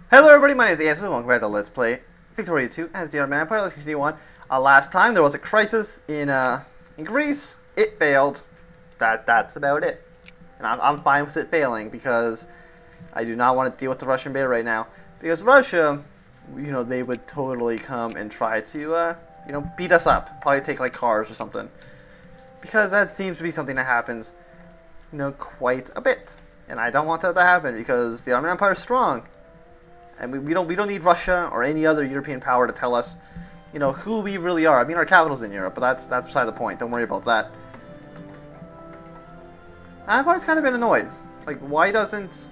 Hello everybody, my name is Ansel, welcome back to Let's Play Victoria 2 as the Ottoman Empire. Let's continue on. Last time there was a crisis in Greece. It failed. That's about it. And I'm fine with it failing because I do not want to deal with the Russian bear right now. Because Russia, you know, they would totally come and try to, you know, beat us up. Probably take like cars or something. Because that seems to be something that happens, you know, quite a bit. And I don't want that to happen because the Ottoman Empire is strong. And we don't need Russia or any other European power to tell us, you know, who we really are. I mean, our capital's in Europe, but that's beside the point. Don't worry about that. I've always kind of been annoyed. Like, why doesn't...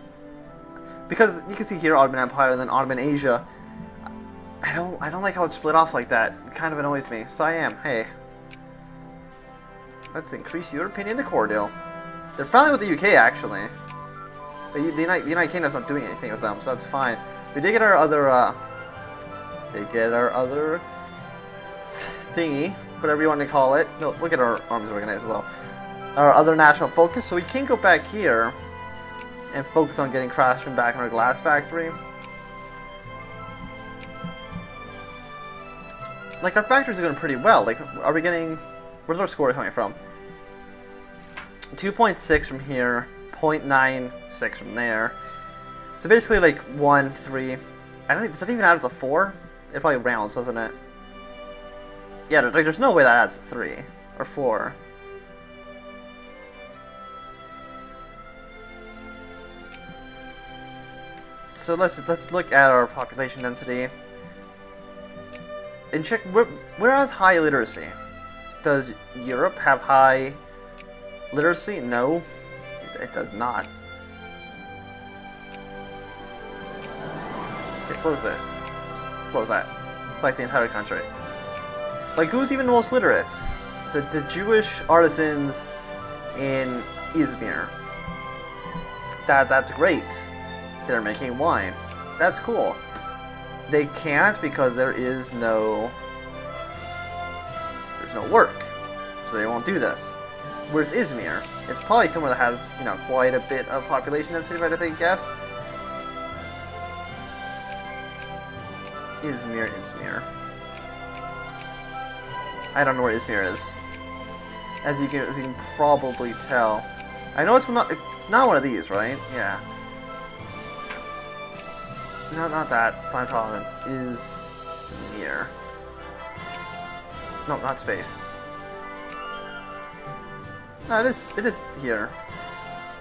Because you can see here Ottoman Empire and then Ottoman Asia. I don't like how it's split off like that. It kind of annoys me. Siam, hey. Let's increase European intercore deal. They're friendly with the UK, actually. But the United Kingdom's not doing anything with them, so that's fine. We did get our other, thingy, whatever you want to call it. No, we'll get our armies organized as well. Our other national focus, so we can go back here and focus on getting craftsmen back in our glass factory. Like, our factories are going pretty well. Like, are we getting... Where's our score coming from? 2.6 from here, 0.96 from there. So basically, like 1, 3. I don't. Does that even add up to 4? It probably rounds, doesn't it? Yeah, like, there's no way that adds 3 or 4. So let's look at our population density and check where has high literacy. Does Europe have high literacy? No, it does not. Okay, close this. Close that. Select the entire country. Like, who's even the most literate? The Jewish artisans in Izmir. That's great. They're making wine. That's cool. They can't because there's no work. So they won't do this. Whereas Izmir, it's probably somewhere that has, you know, quite a bit of population density, if I had to take a guess. Izmir. I don't know where Izmir is. As you can probably tell. I know it's not one of these, right? Yeah. Not that. Fine province. Izmir. No, not space. No, it is here.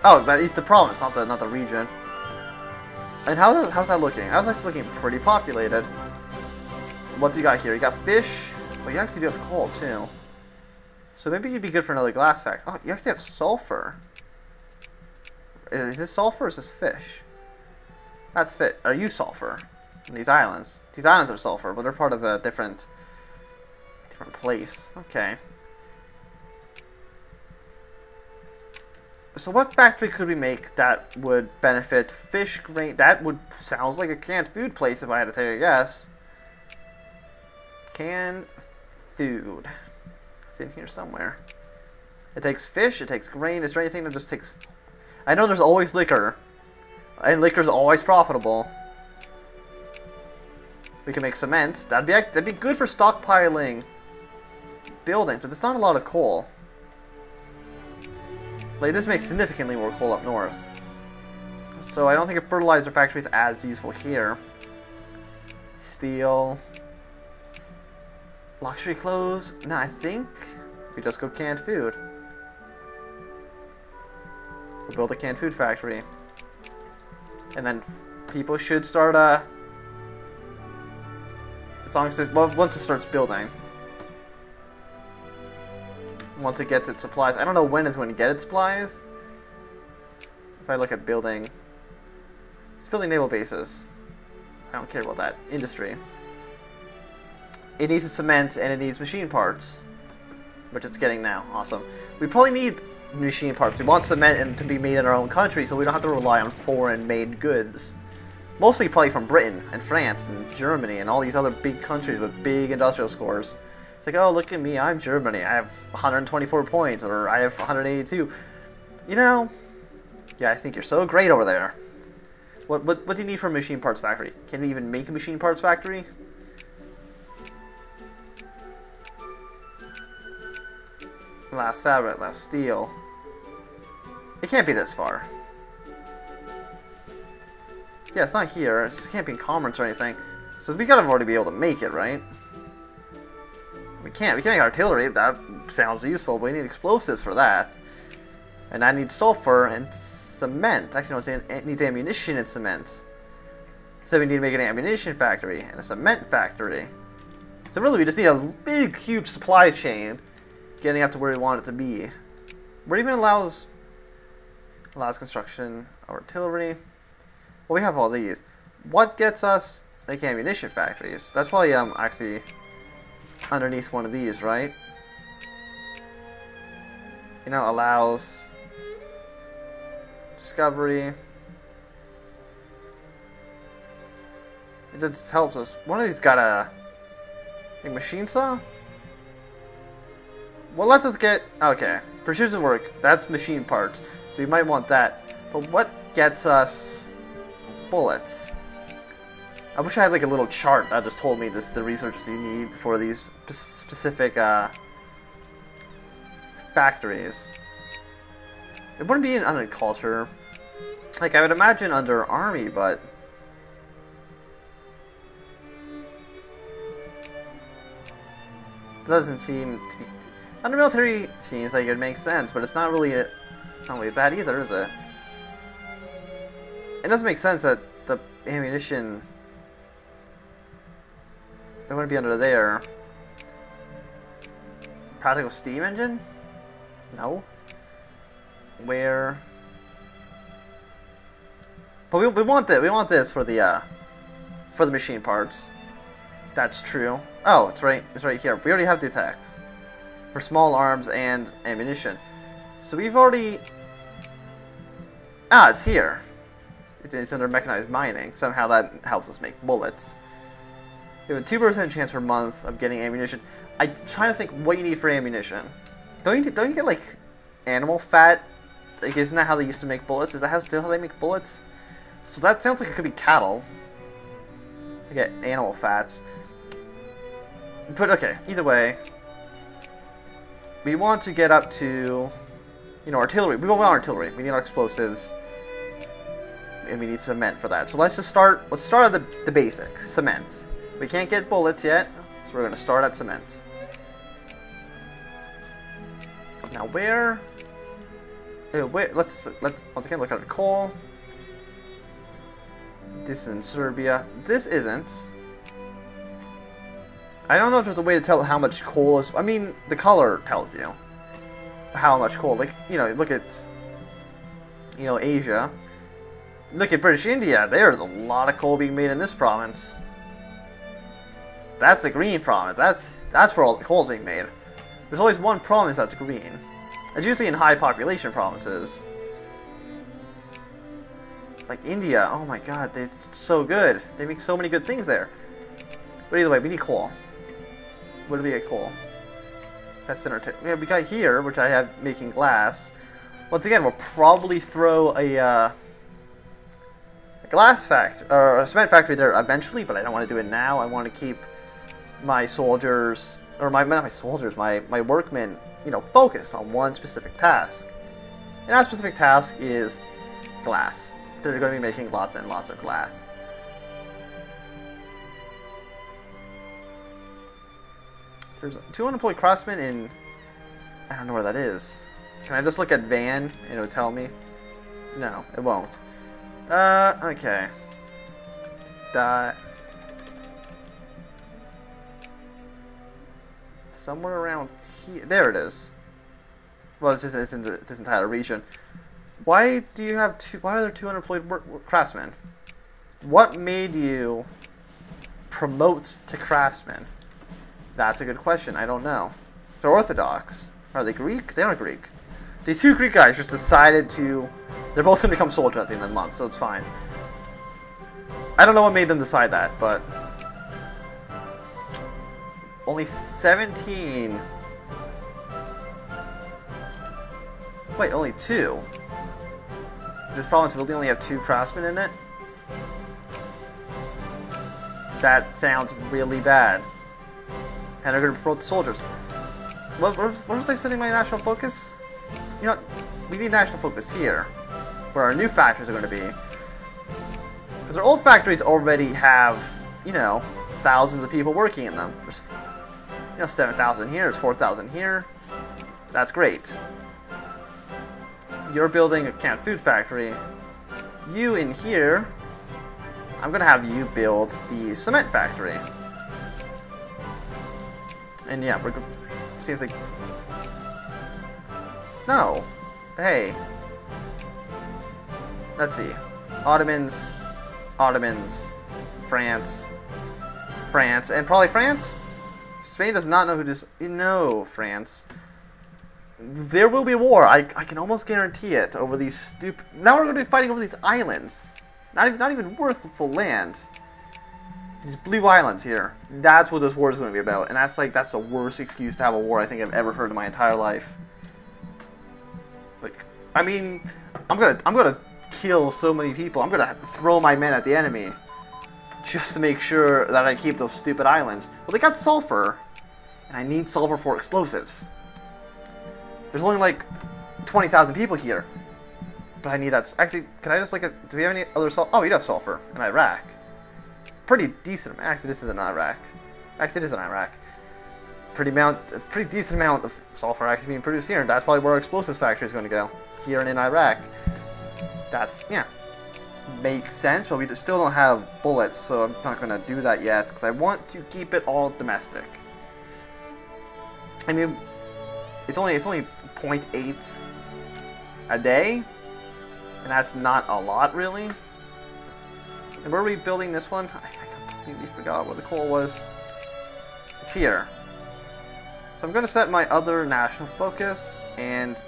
Oh, but it's the province, not the region. And how's that looking? How's that looking? Pretty populated. What do you got here? You got fish. Well, you actually do have coal too. So maybe you'd be good for another glass factory. Oh, you actually have sulfur. Is this sulfur or is this fish? That's fit. Are you sulfur? In these islands. These islands are sulfur, but they're part of a different place. Okay. So what factory could we make that would benefit fish, grain? That would sounds like a canned food place if I had to take a guess. Canned food. It's in here somewhere. It takes fish, it takes grain. Is there anything that just takes... I know there's always liquor. And liquor's always profitable. We can make cement. That'd be good for stockpiling buildings, but there's not a lot of coal. Like, this makes significantly more coal up north. So I don't think a fertilizer factory is as useful here. Steel. Luxury clothes. No, I think we just go canned food. We'll build a canned food factory. And then people should start, as long as once it starts building. Once it gets its supplies. I don't know when it's going to get its supplies. If I look at building... It's building naval bases. I don't care about that. Industry. It needs cement and it needs machine parts. Which it's getting now. Awesome. We probably need machine parts. We want cement and to be made in our own country so we don't have to rely on foreign-made goods. Mostly probably from Britain and France and Germany and all these other big countries with big industrial scores. It's like, oh, look at me, I'm Germany. I have 124 points, or I have 182. You know, yeah, I think you're so great over there. What do you need for a machine parts factory? Can we even make a machine parts factory? Last fabric, last steel. It can't be this far. Yeah, it's not here. It just can't be in commerce or anything. So we gotta already be able to make it, right? We can't make artillery. That sounds useful, but we need explosives for that. And I need sulfur and cement. Actually, no, it needs ammunition and cement. So we need to make an ammunition factory and a cement factory. So really, we just need a big, huge supply chain getting up to where we want it to be. Where it even allows construction of artillery. Well, we have all these. What gets us like ammunition factories? That's probably actually underneath one of these, right? You know, allows discovery. It just helps us. One of these got a machine saw. Well, let's just get okay. Precision work. That's machine parts. So you might want that. But what gets us bullets? I wish I had like a little chart that just told me the resources you need for these specific factories. It wouldn't be under culture. Like I would imagine under army, but it doesn't seem to be. Under military seems like it makes sense, but it's not really that either, is it? It doesn't make sense that the ammunition it wouldn't be under there. Practical steam engine? No. Where? But we want that. We want this for the machine parts. That's true. Oh, it's right. It's right here. We already have the attacks for small arms and ammunition. So we've already. Ah, it's here. It's under mechanized mining. Somehow that helps us make bullets. We have a 2% chance per month of getting ammunition. I'm trying to think what you need for ammunition. Don't you get like animal fat? Like, isn't that how they used to make bullets? Is that still how they make bullets? So that sounds like it could be cattle. You get animal fats. But okay, either way, we want to get up to, you know, artillery. We want artillery. We need our explosives. And we need cement for that. So let's just start. Let's start at the basics. Cement. We can't get bullets yet, so we're going to start at cement. Now where? Let's once again look at the coal. This is in Serbia. This isn't. I don't know if there's a way to tell how much coal is. I mean, the color tells you how much coal. Like, you know, look at, you know, Asia. Look at British India. There's a lot of coal being made in this province. That's the green province. That's where all the coal's being made. There's always one province that's green. It's usually in high population provinces. Like India. Oh my god, they're so good. They make so many good things there. But either way, we need coal. Where do we get coal? That's in our yeah, we got here, which I have making glass. Once again, we'll probably throw a glass factory or a cement factory there eventually, but I don't want to do it now. I want to keep my soldiers, or not my soldiers, my workmen, you know, focused on one specific task. And that specific task is glass. They're going to be making lots and lots of glass. There's 2 unemployed craftsmen in. I don't know where that is. Can I just look at Van and it'll tell me? No, it won't. Okay. That. Somewhere around here. There it is. Well, it's in this entire region. Why do you have two? Why are there 2 unemployed craftsmen? What made you promote to craftsmen? That's a good question. I don't know. They're Orthodox. Are they Greek? They aren't Greek. These 2 Greek guys just decided to. They're both going to become soldiers at the end of the month, so it's fine. I don't know what made them decide that, but only 17. Wait, only 2. This province will only have 2 craftsmen in it. That sounds really bad. And they're going to promote the soldiers. What was I setting my national focus? You know, we need national focus here, where our new factories are going to be. Because our old factories already have, you know, thousands of people working in them. There's, you know, 7,000 here, there's 4,000 here. That's great. You're building a canned food factory. You in here, I'm going to have you build the cement factory. And yeah, we're going to... Seems like... No. Hey. Let's see. Ottomans, France, and probably France? Spain does not know who this... No, France. There will be a war. I can almost guarantee it over these stupid... Now we're going to be fighting over these islands. Not even worthful land. These blue islands here. That's what this war is going to be about. And that's the worst excuse to have a war I think I've ever heard in my entire life. Like, I mean, I'm gonna kill so many people. I'm gonna throw my men at the enemy just to make sure that I keep those stupid islands. Well, they got sulfur, and I need sulfur for explosives. There's only like 20,000 people here, but I need that. Actually, can I just do we have any other sulfur? Oh, you have sulfur in Iraq. Pretty decent. Actually, this isn't Iraq. Actually, it is in Iraq. Pretty decent amount of sulfur actually being produced here, and that's probably where our explosives factory is going to go. Here and in Iraq. That, yeah, makes sense, but we still don't have bullets, so I'm not going to do that yet, because I want to keep it all domestic. I mean, it's only 0.8 a day, and that's not a lot, really. And where are we building this one? I completely forgot where the coal was. It's here. So I'm going to set my other national focus and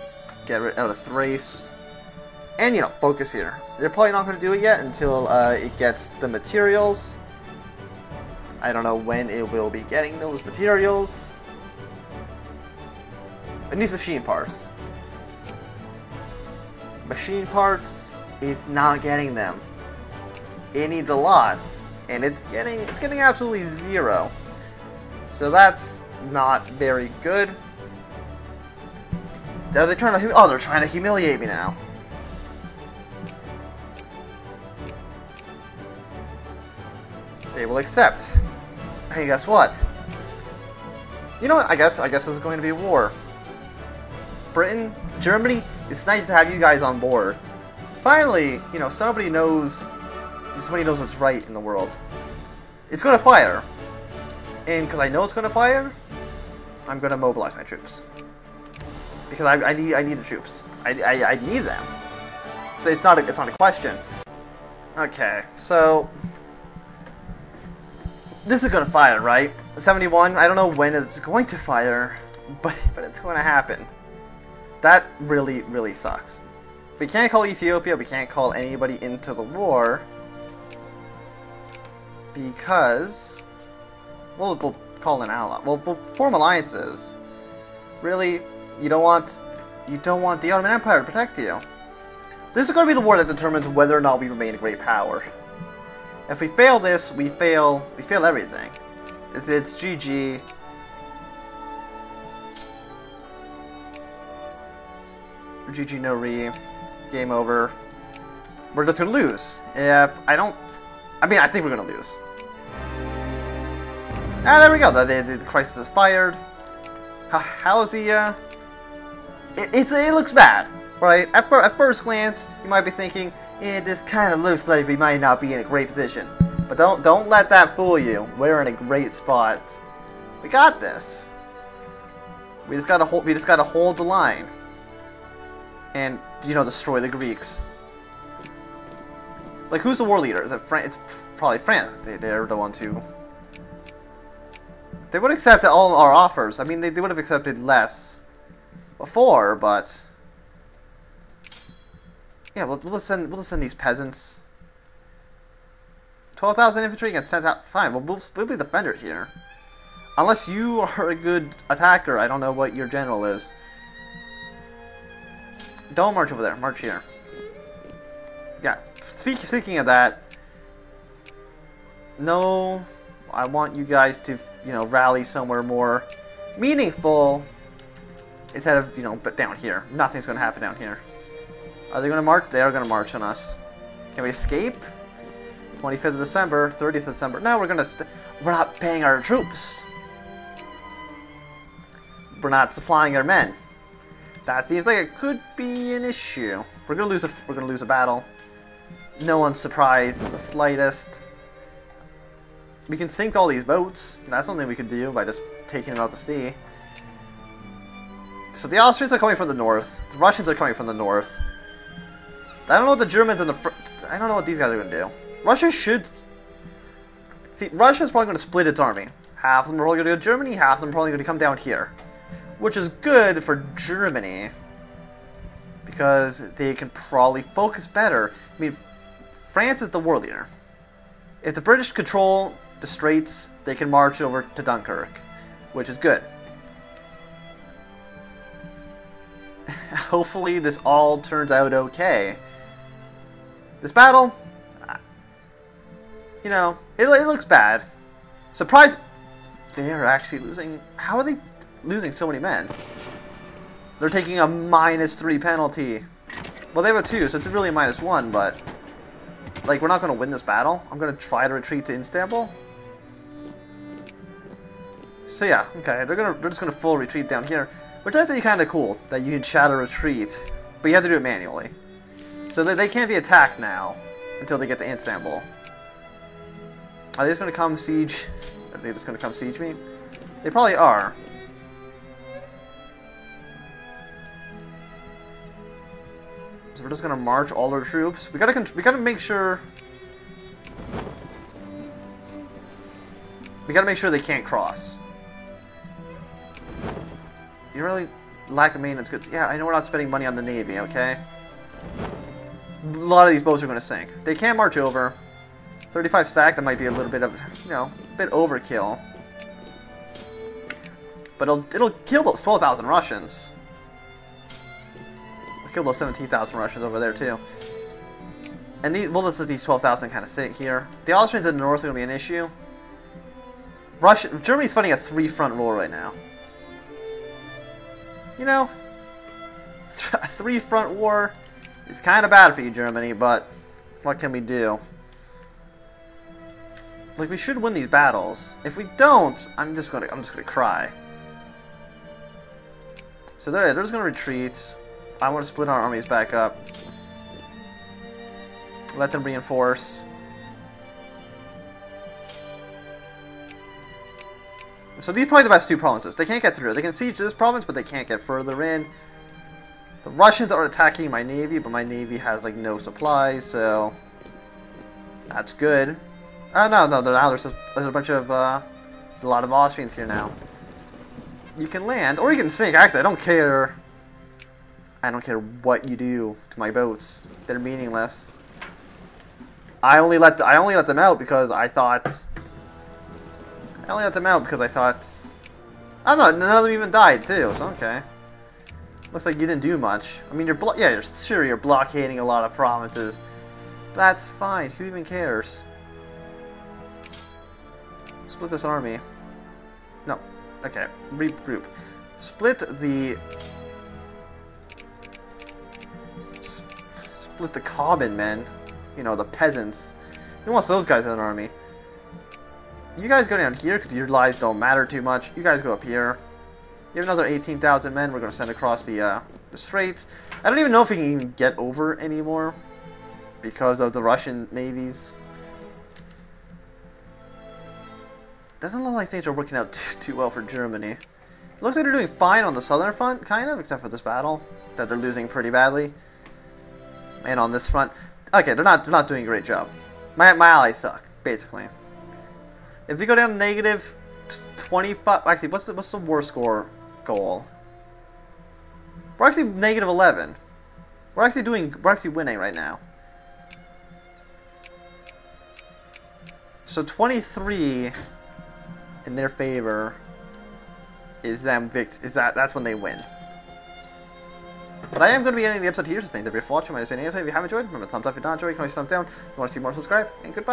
get rid out of Thrace. And, you know, focus here. They're probably not going to do it yet until it gets the materials. I don't know when it will be getting those materials. It needs machine parts. Machine parts, it's not getting them. It needs a lot, and it's getting absolutely zero. So that's not very good. Are they trying to? Oh, they're trying to humiliate me now. They will accept. Hey, guess what? You know what? I guess this is going to be a war. Britain, Germany. It's nice to have you guys on board. Finally, you know, somebody knows what's right in the world. It's going to fire. And because I know it's going to fire, I'm going to mobilize my troops. Because I need the troops. I need them. So it's not a question. Okay, so this is going to fire, right? 71, I don't know when it's going to fire, but it's going to happen. That really, really sucks. We can't call Ethiopia, we can't call anybody into the war, because we'll call an ally. We'll form alliances. Really, you don't want the Ottoman Empire to protect you. This is going to be the war that determines whether or not we remain a great power. If we fail this, we fail everything. It's GG. GG no re. Game over. We're just gonna lose. Yep, I think we're gonna lose. Ah, there we go. The crisis is fired. How is the it looks bad, right? At first glance, you might be thinking, this kind of looks like we might not be in a great position. But don't let that fool you. We're in a great spot. We got this. We just gotta hold the line. And, you know, destroy the Greeks. Like, who's the war leader? Is it It's probably France. They're the ones who... They would accept all our offers. I mean, they would have accepted less before, but... Yeah, we'll just send these peasants. 12,000 infantry against 10,000. Fine, we'll be defenders here. Unless you are a good attacker, I don't know what your general is. Don't march over there. March here. Yeah. Speaking of that, no I want you guys to, you know, rally somewhere more meaningful instead of, you know, but down here. Nothing's going to happen down here. Are they going to march? They are going to march on us. Can we escape? 25th of December, 30th of December. No, we're not paying our troops. We're not supplying our men. That seems like it could be an issue. We're gonna lose a battle. No one's surprised in the slightest. We can sink all these boats. That's something we could do by just taking them out to sea. So the Austrians are coming from the north. The Russians are coming from the north. I don't know what the Germans and I don't know what these guys are gonna do. Russia should... See, Russia's probably gonna split its army. Half of them are probably gonna go to Germany, half of them are probably gonna come down here. Which is good for Germany, because they can probably focus better. I mean, France is the war leader. If the British control the Straits, they can march over to Dunkirk, which is good. Hopefully this all turns out okay. This battle, you know, it looks bad. Surprise! They are actually losing. How are they losing so many men? They're taking a -3 penalty. Well, they have a 2, so it's really a -1, but... Like, we're not going to win this battle. I'm going to try to retreat to Istanbul. So yeah, okay, they're just going to full retreat down here. Which I think is kind of cool, that you can shadow retreat. But you have to do it manually. So they can't be attacked now, until they get to Istanbul. Are they just going to come siege? Are they just going to come siege me? They probably are. So we're just gonna march all our troops. We gotta make sure. We gotta make sure they can't cross. You really lack of maintenance. Good. Yeah, I know we're not spending money on the navy. Okay. A lot of these boats are gonna sink. They can't march over. 35 stack. That might be a little bit of, you know, a bit overkill. But it'll kill those 12,000 Russians. Kill those 17,000 Russians over there too. And we'll just let these 12,000 kind of sit here. The Austrians in the north are going to be an issue. Germany's fighting a 3-front war right now. You know, a 3-front war is kind of bad for you, Germany, but what can we do? Like, we should win these battles. If we don't, I'm just gonna cry. So they're just gonna retreat. I want to split our armies back up. Let them reinforce. So these are probably the best 2 provinces. They can't get through. They can siege this province, but they can't get further in. The Russians are attacking my navy, but my navy has like no supplies, so that's good. Oh no, there's a bunch of there's a lot of Austrians here now. You can land, or you can sink. Actually, I don't care. I don't care what you do to my boats. They're meaningless. I only let them out because I thought. Oh no, none of them even died too. So okay. Looks like you didn't do much. I mean, you're blockading a lot of provinces. That's fine. Who even cares? Split this army. No. Okay. Regroup. Split the common men. You know, the peasants. Who wants those guys in an army? You guys go down here because your lives don't matter too much. You guys go up here. You have another 18,000 men we're going to send across the Straits. I don't even know if we can even get over anymore because of the Russian navies. Doesn't look like things are working out too well for Germany. It looks like they're doing fine on the southern front, kind of, except for this battle that they're losing pretty badly. And on this front, okay, they're not doing a great job. My allies suck, basically. If we go down to -25, actually, what's the war score goal? We're actually -11. We're actually winning right now. So 23 in their favor is that's when they win. But I am going to be ending the episode here, so thank you for watching. My name is Vanessa. If you have enjoyed, remember thumbs up. If you not enjoyed, you can always thumbs down. If you want to see more, subscribe, and goodbye.